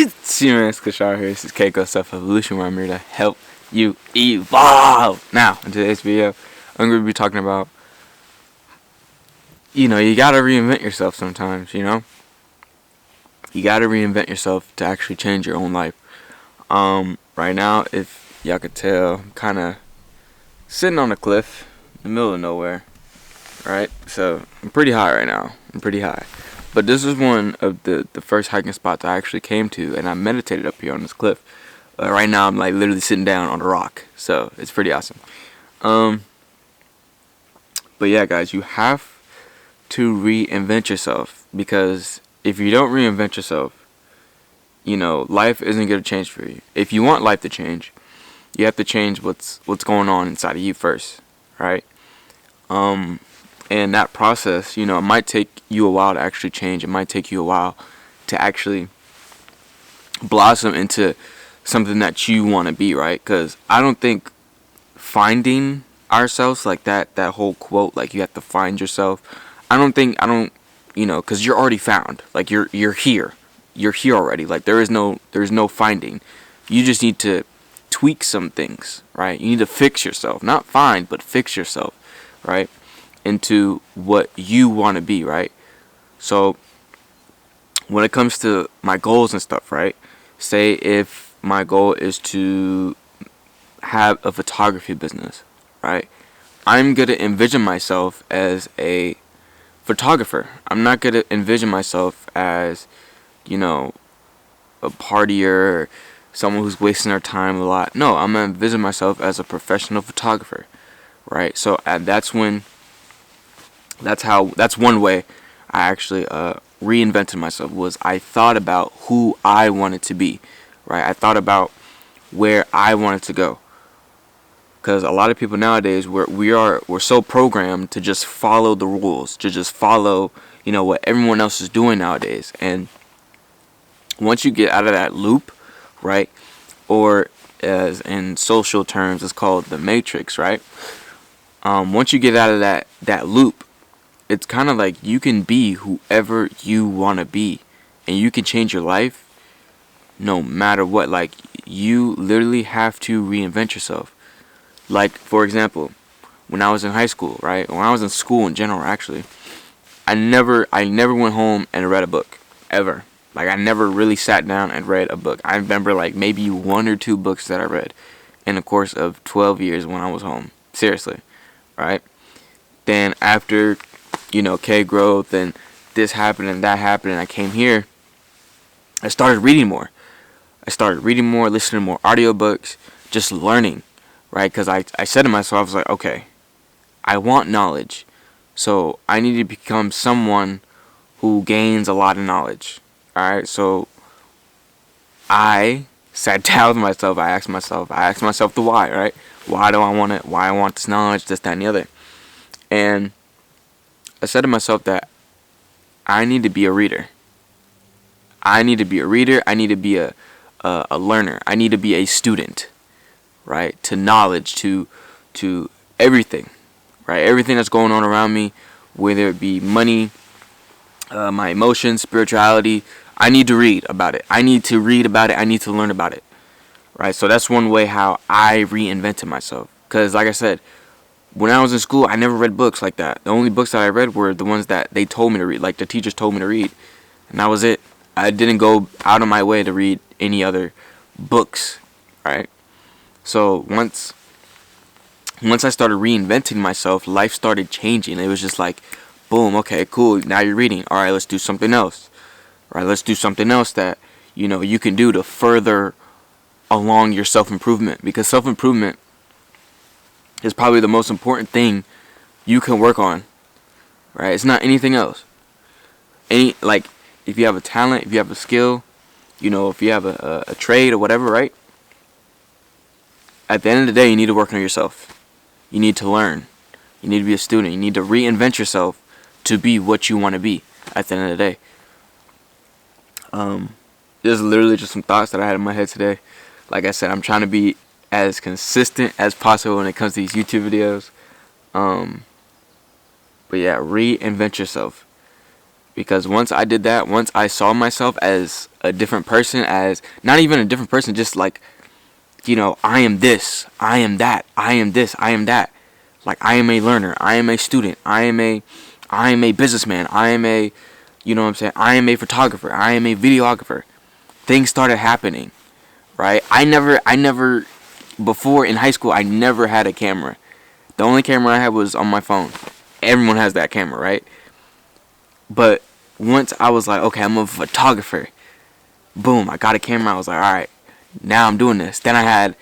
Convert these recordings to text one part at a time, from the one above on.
It's your man Skashar here. This is Keiko Self Evolution, where I'm here to help you evolve. Now, in today's video, I'm going to be talking about, you gotta reinvent yourself sometimes, You gotta reinvent yourself to actually change your own life. Right now, if y'all could tell, I'm kind of sitting on a cliff in the middle of nowhere, right? So, I'm pretty high right now. But this is one of the first hiking spots I actually came to, and I meditated up here on this cliff. Right now, I'm like literally sitting down on a rock, so it's pretty awesome. But yeah, guys, you have to reinvent yourself, because if you don't reinvent yourself, life isn't going to change for you. If you want life to change, you have to change what's going on inside of you first, right? And that process, it might take you a while to actually change. It might take you a while to actually blossom into something that you want to be, right? Because I don't think finding ourselves, like that whole quote, like you have to find yourself. Because you're already found. Like you're here. You're here already. Like there's no finding. You just need to tweak some things, right? You need to fix yourself. Not find, but fix yourself, right? Into what you want to be, right? So when it comes to my goals and stuff, right? Say if my goal is to have a photography business, right? I'm going to envision myself as a photographer. I'm not going to envision myself as, a partier or someone who's wasting their time a lot. No, I'm going to envision myself as a professional photographer, right? So that's one way I actually reinvented myself. Was I thought about who I wanted to be, right? I thought about where I wanted to go. Because a lot of people nowadays, we're so programmed to just follow the rules, to just follow, what everyone else is doing nowadays. And once you get out of that loop, right, or as in social terms, it's called the matrix, right? Once you get out of that loop, it's kind of like you can be whoever you want to be, and you can change your life no matter what. Like, you literally have to reinvent yourself. Like, for example, when I was in high school, right? When I was in school in general, actually, I never went home and read a book, ever. Like, I never really sat down and read a book. I remember, like, maybe 1 or 2 books that I read in the course of 12 years when I was home. Seriously, right? Then after, K growth and this happened and that happened, and I came here, I started reading more. Listening to more audiobooks, just learning. Right, because I said to myself, I was like, okay, I want knowledge, so I need to become someone who gains a lot of knowledge. Alright, so I sat down with myself, I asked myself the why, right? Why do I want it? Why I want this knowledge, this, that, and the other. And I said to myself that I need to be a reader. I need to be a learner. I need to be a student. Right, to knowledge, to everything, right? Everything that's going on around me, whether it be money, my emotions, spirituality, I need to read about it. I need to learn about it, right? So that's one way how I reinvented myself. Because like I said, when I was in school, I never read books like that. The only books that I read were the ones that they told me to read, like the teachers told me to read, and that was it. I didn't go out of my way to read any other books, right? So once I started reinventing myself, life started changing. It was just like, boom, okay, cool, now you're reading. All right, let's do something else. All right, let's do something else that, you can do to further along your self-improvement. Because self-improvement is probably the most important thing you can work on, right? It's not anything else. If you have a talent, if you have a skill, if you have a trade or whatever, right? At the end of the day, you need to work on yourself. You need to learn. You need to be a student. You need to reinvent yourself to be what you want to be at the end of the day. This is literally just some thoughts that I had in my head today. Like I said, I'm trying to be as consistent as possible when it comes to these YouTube videos. But yeah, reinvent yourself. Because once I did that, once I saw myself as a different person, as not even a different person, just like, I am this, I am that, I am this, I am that. Like, I am a learner, I am a student, I am a businessman, I am a, what I'm saying, I am a photographer, I am a videographer. Things started happening, right? I never, before in high school, I never had a camera. The only camera I had was on my phone. Everyone has that camera, right? But once I was like, okay, I'm a photographer. Boom, I got a camera. I was like, all right, now I'm doing this. Then I got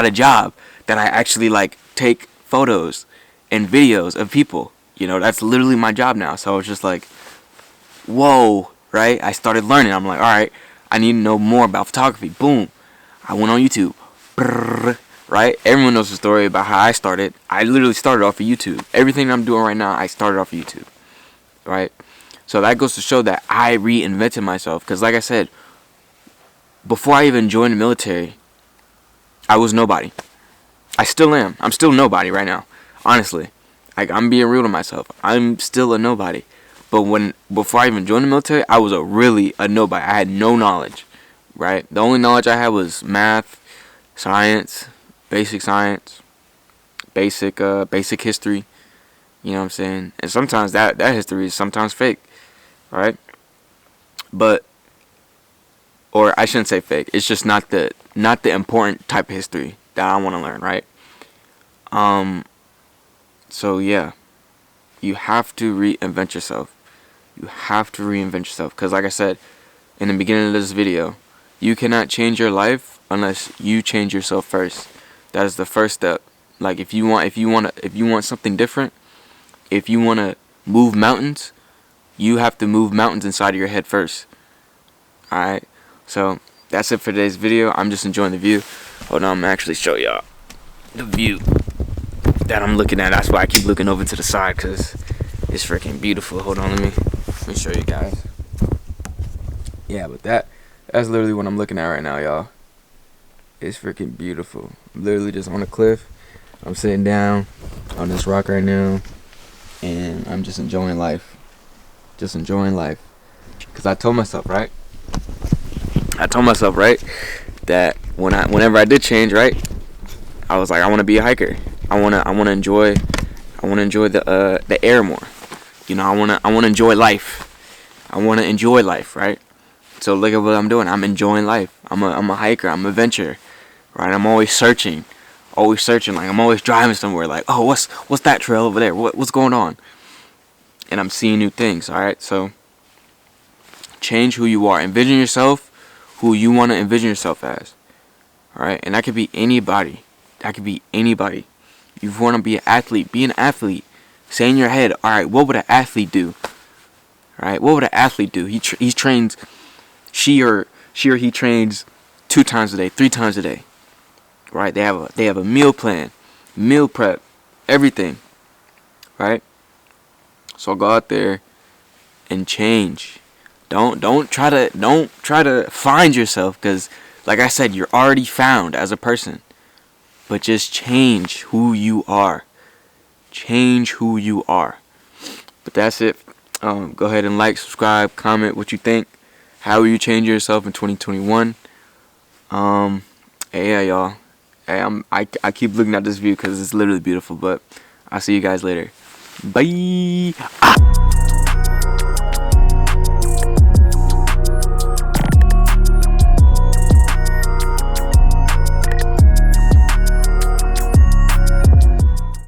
a job that I actually like take photos and videos of people. That's literally my job now. So I was just like, whoa, right? I started learning. I'm like, all right, I need to know more about photography. Boom, I went on YouTube. Brrr, right? Everyone knows the story about how I started. I literally started off of YouTube. Everything I'm doing right now, I started off of YouTube, right? So that goes to show that I reinvented myself. Because like I said, before I even joined the military, I was nobody. I still am. I'm still nobody right now. Honestly. I'm being real to myself. I'm still a nobody. But before I even joined the military, I was really a nobody. I had no knowledge, right? The only knowledge I had was math, science, basic history. You know what I'm saying? And sometimes that history is sometimes fake, right? Or I shouldn't say fake. It's just not the important type of history that I want to learn, right? So yeah, you have to reinvent yourself. You have to reinvent yourself, because like I said in the beginning of this video, you cannot change your life unless you change yourself first. That is the first step. Like if you want something different, if you want to move mountains, you have to move mountains inside of your head first. Alright, so that's it for today's video. I'm just enjoying the view. Hold on, I'm gonna actually show y'all the view that I'm looking at. That's why I keep looking over to the side, because it's freaking beautiful. Hold on, let me show you guys. Yeah, but that's literally what I'm looking at right now, y'all. It's freaking beautiful. I'm literally just on a cliff. I'm sitting down on this rock right now, and I'm just enjoying life. Just enjoying life. Because I told myself, right? That whenever I did change, right? I was like, I want to be a hiker. I want to enjoy the air more. I want to enjoy life. I want to enjoy life, right? So look at what I'm doing. I'm enjoying life. I'm a hiker. I'm a adventurer, right? I'm always searching. Like I'm always driving somewhere. Like, oh, what's that trail over there? What's going on? And I'm seeing new things. All right. So change who you are. Envision yourself who you want to envision yourself as. All right. And that could be anybody. You want to be an athlete. Be an athlete. Say in your head, all right, what would an athlete do? All right. What would an athlete do? He trains. She or he trains 2 times a day, 3 times a day. Right? They have a meal plan, meal prep, everything. Right? So go out there and change. Don't try to find yourself, because like I said, you're already found as a person. But just change who you are. Change who you are. But that's it. Go ahead and like, subscribe, comment what you think. How will you change yourself in 2021? Yeah, y'all. Hey, I keep looking at this view because it's literally beautiful. But I'll see you guys later. Bye.